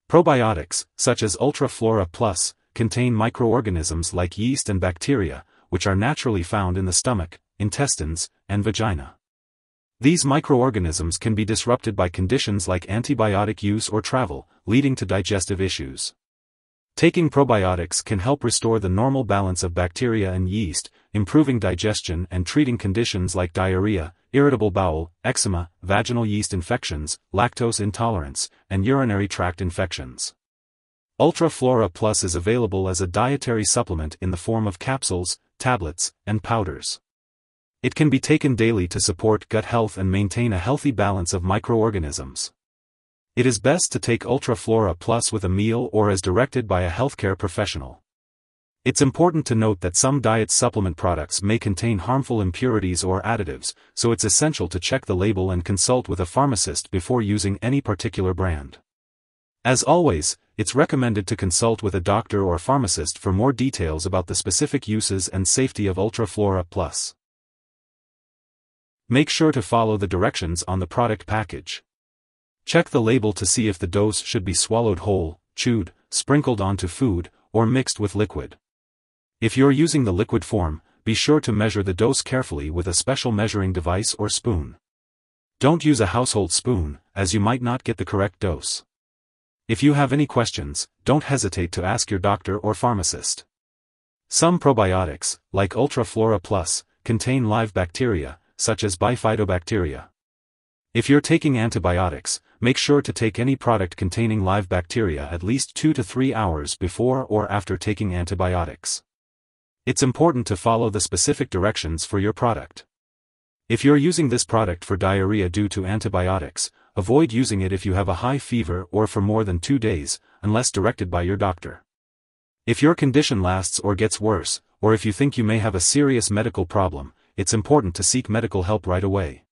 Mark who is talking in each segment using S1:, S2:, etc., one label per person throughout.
S1: Probiotics, such as Ultra Flora Plus, contain microorganisms like yeast and bacteria, which are naturally found in the stomach, intestines, and vagina. These microorganisms can be disrupted by conditions like antibiotic use or travel, leading to digestive issues. Taking probiotics can help restore the normal balance of bacteria and yeast, improving digestion and treating conditions like diarrhea, irritable bowel, eczema, vaginal yeast infections, lactose intolerance, and urinary tract infections. Ultra Flora Plus is available as a dietary supplement in the form of capsules, tablets, and powders. It can be taken daily to support gut health and maintain a healthy balance of microorganisms. It is best to take Ultra Flora Plus with a meal or as directed by a healthcare professional. It's important to note that some diet supplement products may contain harmful impurities or additives, so it's essential to check the label and consult with a pharmacist before using any particular brand. As always, it's recommended to consult with a doctor or pharmacist for more details about the specific uses and safety of Ultra Flora Plus. Make sure to follow the directions on the product package. Check the label to see if the dose should be swallowed whole, chewed, sprinkled onto food, or mixed with liquid. If you're using the liquid form, be sure to measure the dose carefully with a special measuring device or spoon. Don't use a household spoon, as you might not get the correct dose. If you have any questions, don't hesitate to ask your doctor or pharmacist. Some probiotics, like Ultra Flora Plus, contain live bacteria, such as bifidobacteria. If you're taking antibiotics, make sure to take any product containing live bacteria at least 2 to 3 hours before or after taking antibiotics. It's important to follow the specific directions for your product. If you're using this product for diarrhea due to antibiotics, avoid using it if you have a high fever or for more than 2 days, unless directed by your doctor. If your condition lasts or gets worse, or if you think you may have a serious medical problem, it's important to seek medical help right away.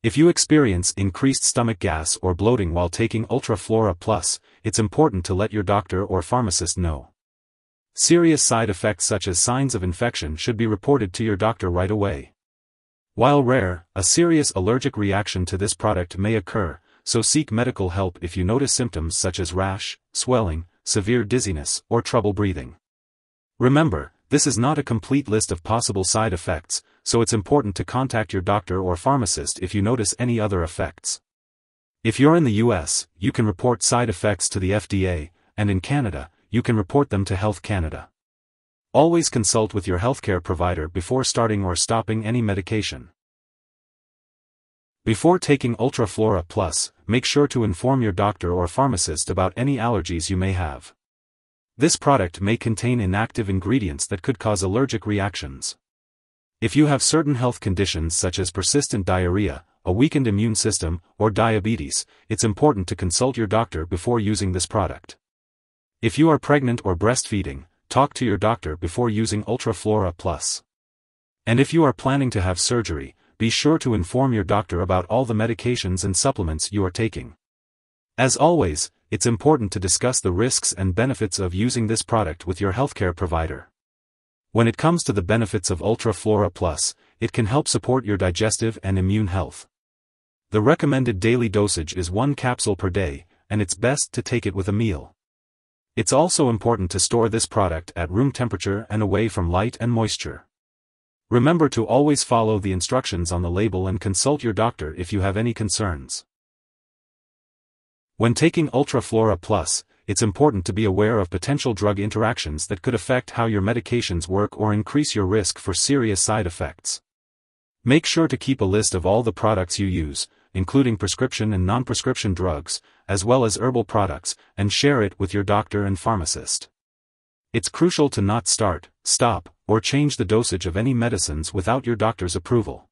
S1: If you experience increased stomach gas or bloating while taking Ultra Flora Plus, it's important to let your doctor or pharmacist know. Serious side effects such as signs of infection should be reported to your doctor right away. While rare, a serious allergic reaction to this product may occur, so seek medical help if you notice symptoms such as rash, swelling, severe dizziness, or trouble breathing. Remember, this is not a complete list of possible side effects, so it's important to contact your doctor or pharmacist if you notice any other effects. If you're in the US, you can report side effects to the FDA, and in Canada, you can report them to Health Canada. Always consult with your healthcare provider before starting or stopping any medication. Before taking Ultra Flora Plus, make sure to inform your doctor or pharmacist about any allergies you may have. This product may contain inactive ingredients that could cause allergic reactions. If you have certain health conditions such as persistent diarrhea, a weakened immune system, or diabetes, it's important to consult your doctor before using this product. If you are pregnant or breastfeeding, talk to your doctor before using Ultra Flora Plus. And if you are planning to have surgery, be sure to inform your doctor about all the medications and supplements you are taking. As always, it's important to discuss the risks and benefits of using this product with your healthcare provider. When it comes to the benefits of Ultra Flora Plus, it can help support your digestive and immune health. The recommended daily dosage is 1 capsule per day, and it's best to take it with a meal. It's also important to store this product at room temperature and away from light and moisture. Remember to always follow the instructions on the label and consult your doctor if you have any concerns. When taking Ultra Flora Plus, it's important to be aware of potential drug interactions that could affect how your medications work or increase your risk for serious side effects. Make sure to keep a list of all the products you use, including prescription and non-prescription drugs, as well as herbal products, and share it with your doctor and pharmacist. It's crucial to not start, stop, or change the dosage of any medicines without your doctor's approval.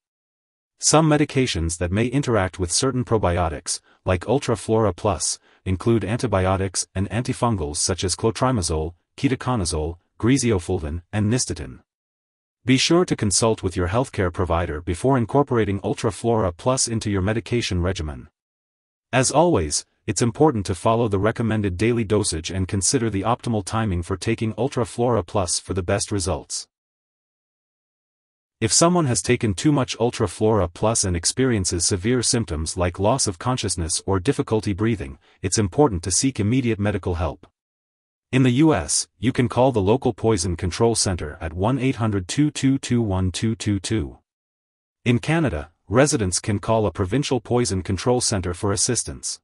S1: Some medications that may interact with certain probiotics, like Ultra Flora Plus, include antibiotics and antifungals such as clotrimazole, ketoconazole, griseofulvin, and nystatin. Be sure to consult with your healthcare provider before incorporating Ultra Flora Plus into your medication regimen. As always, it's important to follow the recommended daily dosage and consider the optimal timing for taking Ultra Flora Plus for the best results. If someone has taken too much Ultra Flora Plus and experiences severe symptoms like loss of consciousness or difficulty breathing, it's important to seek immediate medical help. In the US, you can call the local poison control center at 1-800-222-1222. In Canada, residents can call a provincial poison control center for assistance.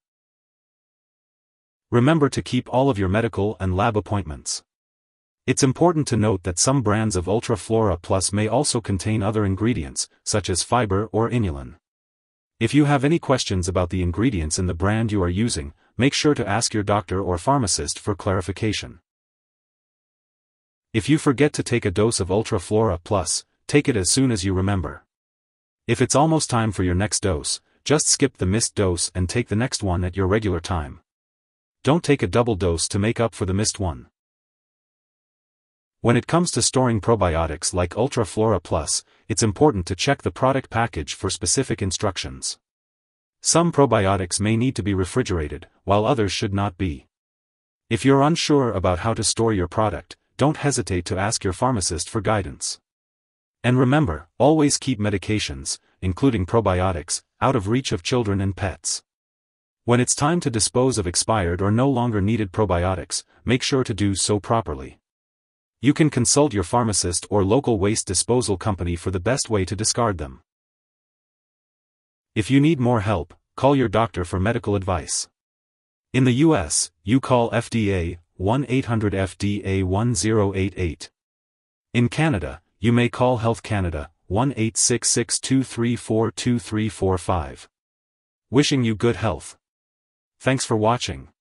S1: Remember to keep all of your medical and lab appointments. It's important to note that some brands of Ultra Flora Plus may also contain other ingredients, such as fiber or inulin. If you have any questions about the ingredients in the brand you are using, make sure to ask your doctor or pharmacist for clarification. If you forget to take a dose of Ultra Flora Plus, take it as soon as you remember. If it's almost time for your next dose, just skip the missed dose and take the next one at your regular time. Don't take a double dose to make up for the missed one. When it comes to storing probiotics like Ultra Flora Plus, it's important to check the product package for specific instructions. Some probiotics may need to be refrigerated, while others should not be. If you're unsure about how to store your product, don't hesitate to ask your pharmacist for guidance. And remember, always keep medications, including probiotics, out of reach of children and pets. When it's time to dispose of expired or no longer needed probiotics, make sure to do so properly. You can consult your pharmacist or local waste disposal company for the best way to discard them. If you need more help, call your doctor for medical advice. In the US, you call FDA, 1-800-FDA-1088. In Canada, you may call Health Canada, 1-866-234-2345. Wishing you good health. Thanks for watching.